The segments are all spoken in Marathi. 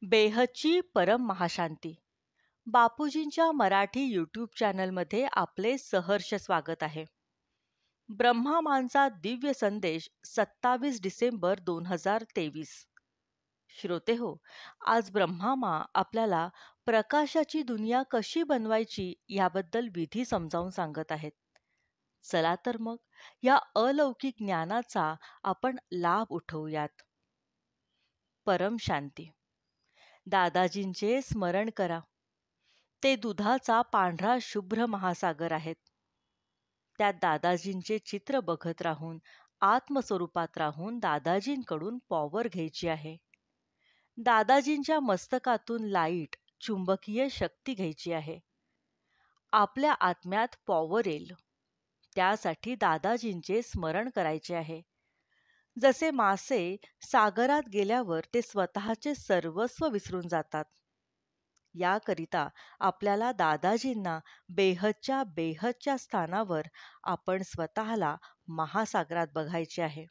बेहदची परम महाशांती. बापूजींच्या मराठी यूट्यूब चॅनलमध्ये आपले सहर्ष स्वागत आहे. ब्रह्मामांचा दिव्य संदेश 27 डिसेंबर 2023. श्रोते हो, आज ब्रह्मामा आपल्याला प्रकाशाची दुनिया कशी बनवायची याबद्दल विधी समजावून सांगत आहेत. चला तर मग या अलौकिक ज्ञानाचा आपण लाभ उठवूयात. परम शांती. दादाजींचे स्मरण करा. ते दुधाचा पांढरा शुभ्र महासागर आहेत. त्यात दादाजींचे चित्र बघत राहून, आत्मस्वरूपात राहून दादाजींकडून पॉवर घ्यायची आहे. दादाजींच्या मस्तकातून लाईट, चुंबकीय शक्ती घ्यायची आहे. आपल्या आत्म्यात पॉवर येईल, त्यासाठी दादाजींचे स्मरण करायचे आहे. जसे मासे सागरात गेल्यावर ते स्वतःचे सर्वस्व विसरून जातात, याकरिता आपल्याला दादाजींना बेहदच्या बेहदच्या स्थानावर आपण स्वतःला महासागरात बघायचे आहे.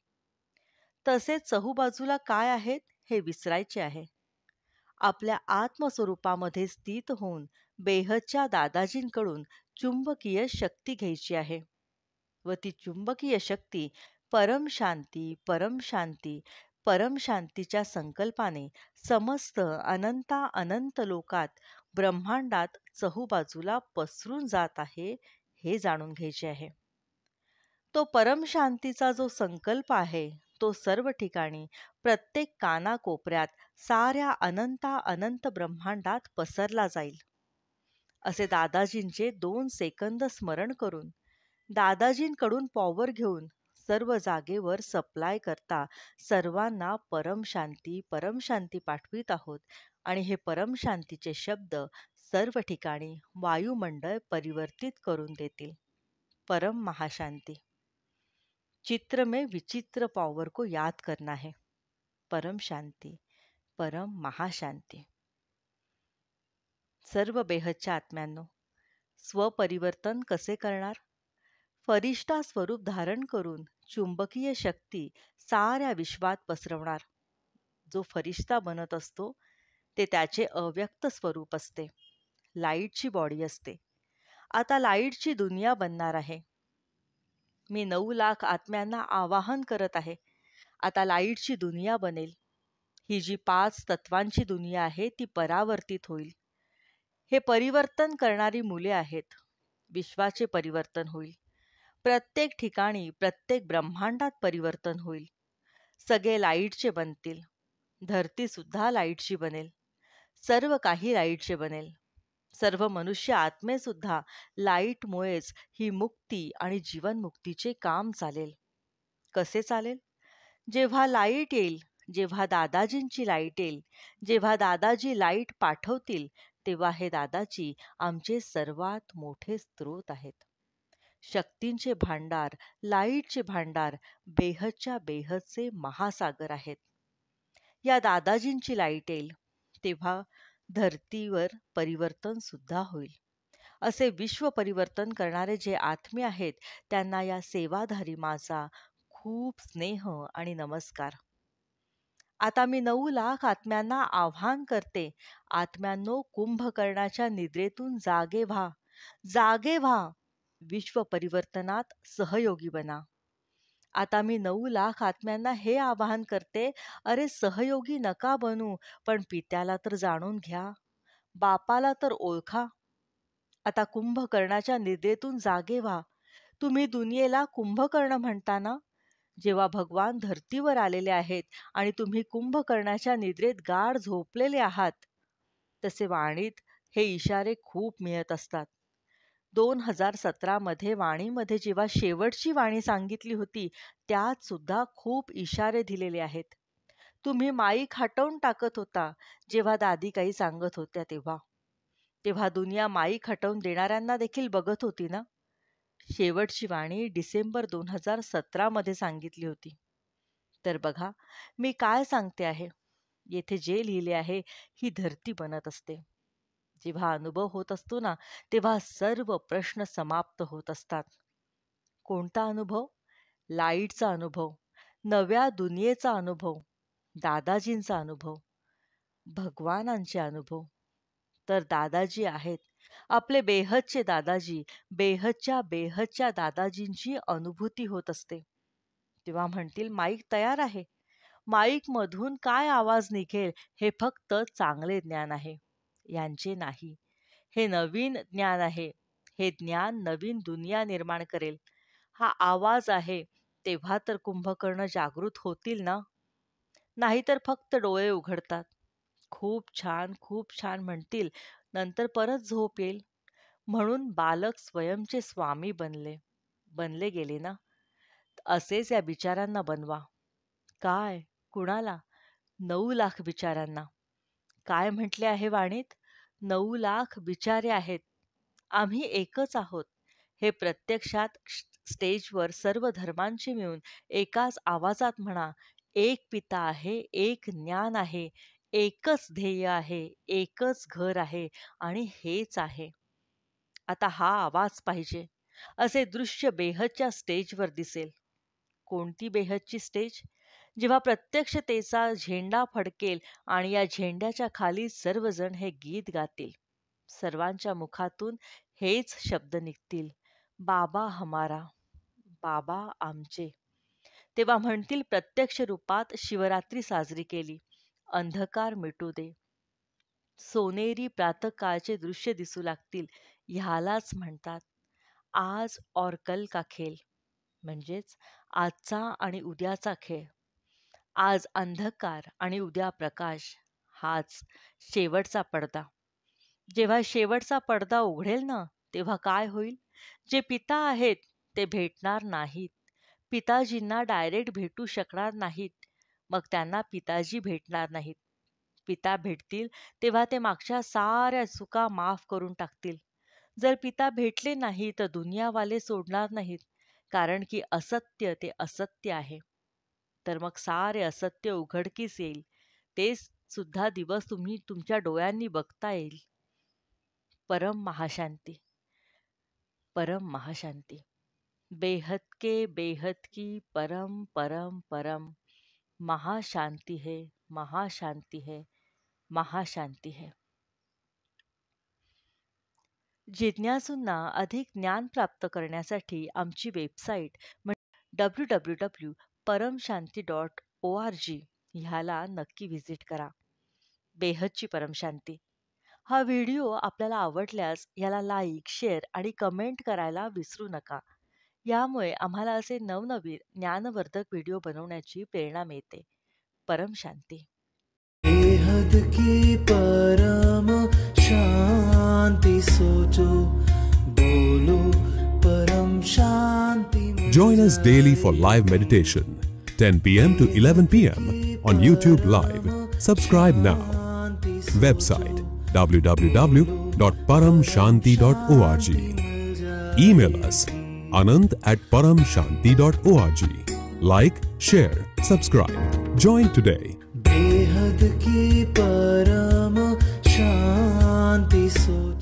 तसेच चहूबाजूला काय आहेत हे विसरायचे आहे. आपल्या आत्मस्वरूपामध्ये स्थित होऊन बेहदच्या दादाजींकडून चुंबकीय शक्ती घ्यायची आहे व ती चुंबकीय शक्ती परम शांती, परम शांती, परम शांतीच्या संकल्पाने समस्त अनंता अनंत लोकात, ब्रह्मांडात चहूबाजूला पसरून जात आहे, हे जाणून घ्यायचे आहे. तो परम शांतीचा जो संकल्प आहे, तो सर्व ठिकाणी, प्रत्येक कानाकोपऱ्यात, साऱ्या अनंता अनंत ब्रह्मांडात पसरला जाईल. असे दादाजींचे 2 सेकंद स्मरण करून, दादाजींकडून पॉवर घेऊन सर्व जागेवर सप्लाय करता सर्वांना परम शांती पाठवित आहोत. आणि हे परम शांतीचे शब्द सर्व ठिकाणी वायुमंडळ परिवर्तित करून देतील. परम महाशांती. चित्र में विचित्र पॉवर को याद करना है. परम शांती, परम महाशांती. सर्व बेहदच्या आत्म्यांनो, स्वपरिवर्तन कसे करणार? फरिष्ठा स्वरूप धारण करून चुंबकीय शक्ती साऱ्या विश्वात पसरवणार. जो फरिश्ता बनत असतो ते त्याचे अव्यक्त स्वरूप असते. लाईटची बॉडी असते. आता लाईटची दुनिया बनणार आहे. मी 9 लाख आत्म्यांना आवाहन करत आहे. आता लाईटची दुनिया बनेल. ही जी 5 तत्वांची दुनिया आहे ती परावर्तित होईल. हे परिवर्तन करणारी मुले आहेत. विश्वाचे परिवर्तन होईल. प्रत्येक ठिकाणी, प्रत्येक ब्रह्मांडात परिवर्तन होईल. सगळे लाईटचे बनतील. धरती सुद्धा लाईटची बनेल. सर्व काही लाईटचे बनेल. सर्व मनुष्य आत्मे सुद्धा लाईटमुळेच ही मुक्ती आणि जीवनमुक्तीचे काम चालेल. कसे चालेल? जेव्हा लाईट येईल, जेव्हा दादाजींची लाईट येईल, जेव्हा दादाजी लाईट पाठवतील, तेव्हा हे दादाजी आमचे सर्वात मोठे स्रोत आहेत. शक्तींचे भांडार, लाईटचे भांडार, बेहदच्या बेहदचे महासागर आहेत. या दादाजींची लाईट येईल, तेव्हा धरतीवर परिवर्तन सुद्धा होईल. असे विश्व परिवर्तन करणारे जे आत्मे आहेत, त्यांना या सेवाधारी माझा खूप स्नेह आणि नमस्कार. आता मी 9 लाख आत्म्यांना आव्हान करते. आत्म्यांनो, कुंभकर्णाच्या निद्रेतून जागे व्हा, जागे व्हा. विश्व परिवर्तनात सहयोगी बना. आता मी 9 लाख आत्म्यांना हे आवाहन करते, अरे सहयोगी नका बनू, पण पित्याला तर जाणून घ्या, बापाला तर ओळखा. आता कुंभकर्णाच्या निद्रेतून जागे व्हा. तुम्ही दुनियेला कुंभकर्ण म्हणता ना? जेव्हा भगवान धर्तीवर आलेले आहेत आणि तुम्ही कुंभकर्णाच्या निद्रेत गाढ झोपलेले आहात, तसे वाणीत हे इशारे खूप मिळत असतात. 2017 मध्ये वाणीमध्ये जेव्हा शेवटची वाणी सांगितली होती, त्यात सुद्धा खूप इशारे दिलेले आहेत. तुम्ही माईक हटवून टाकत होता जेव्हा दादी काही सांगत होत्या तेव्हा. तेव्हा दुनिया माईक हटवून देणाऱ्यांना देखील बघत होती ना? शेवटची वाणी डिसेंबर 2017 मध्ये सांगितली होती. तर बघा, मी काय सांगते आहे. येथे जे लिहिले आहे, ही धरती बनत असते. जेव्हा अनुभव होत असतो ना, तेव्हा सर्व प्रश्न समाप्त होत असतात. कोणता अनुभव? लाईटचा अनुभव, नव्या दुनियेचा अनुभव, दादाजींचा अनुभव. भगवानांचे अनुभव. तर दादाजी आहेत आपले बेहदचे दादाजी. बेहदच्या दादाजींची अनुभूती होत असते. तेव्हा म्हणतील माईक तयार आहे. माईक मधून काय आवाज निघेल हे फक्त चांगले ज्ञान आहे, यांचे नाही. हे नवीन ज्ञान आहे. हे ज्ञान नवीन दुनिया निर्माण करेल. हा आवाज आहे तेव्हा तर कुंभकर्ण जागृत होतील ना, नाहीतर फक्त डोळे उघडतात. खूप छान म्हणतील, नंतर परत झोप येईल. म्हणून बालक स्वयंचे स्वामी बनले गेले ना. असेच या बिचाऱ्यांना बनवा. काय? कुणाला? 9 लाख बिचाऱ्यांना. काय म्हटले आहे वाणीत? 9 लाख बिचारे आहेत. आम्ही एकच आहोत. हे प्रत्यक्षात स्टेजवर सर्व धर्मांचे मिळून एकाच आवाजात म्हणा. एक पिता आहे, एक ज्ञान आहे, एकच ध्येय आहे, एकच घर आहे आणि हेच आहे. आता हा आवाज पाहिजे. असे दृश्य बेहदच्या स्टेजवर दिसेल. कोणती बेहदची स्टेज? जेव्हा प्रत्यक्षतेचा झेंडा फडकेल आणि या झेंड्याच्या खाली सर्वजण हे गीत गातील. सर्वांच्या मुखातून हेच शब्द निघतील, बाबा हमारा, बाबा आमचे. तेव्हा म्हणतील प्रत्यक्ष रूपात शिवरात्री साजरी केली. अंधकार मिटू दे. सोनेरी प्रातःकाळचे दृश्य दिसू लागतील. ह्यालाच म्हणतात आज और कल का खेळ, म्हणजेच आजचा आणि उद्याचा खेळ. आज अंधकार आणि उद्या प्रकाश, हाच शेवटचा पडदा. जेव्हा शेवटचा पडदा उघडेल ना, तेव्हा काय होईल? जे पिता आहेत ते भेटणार नाहीत. पिताजींना डायरेक्ट भेटू शकणार नाहीत. मग त्यांना पिताजी भेटणार नाहीत. पिता भेटतील तेव्हा ते मागच्या साऱ्या चुका माफ करून टाकतील. जर पिता भेटले नाही तर दुनियावाले सोडणार नाहीत. कारण की असत्य ते असत्य आहे. तर मग सारे असत्य उघडकीस येईल. ते सुद्धा दिवस तुम्ही तुमच्या डोळ्यांनी बघता येईल. परम महाशांती, परम महाशांती. बेहद के बेहद की परम परम परम महाशांती है, महाशांती है, महाशांती है. जिज्ञासूंना अधिक ज्ञान प्राप्त करण्यासाठी आमची वेबसाईट www.paramshanti.org ह्याला नक्की व्हिजिट करा. बेहदची परमशांती. हा व्हिडिओ आपल्याला आवडल्यास याला लाईक, शेअर आणि कमेंट करायला विसरू नका. यामुळे आम्हाला असे नवनवीन ज्ञानवर्धक व्हिडिओ बनवण्याची प्रेरणा मिळते. परमशांती. बेहद की परम शांति सोचो, बोलो परम शांति. Join us daily for live meditation, 10 p.m. to 11 p.m. on YouTube Live. Subscribe now. Website www.paramshanti.org. Email us anand@paramshanti.org. Like, share, subscribe. Join today. बेहद की परम शांति सोचो.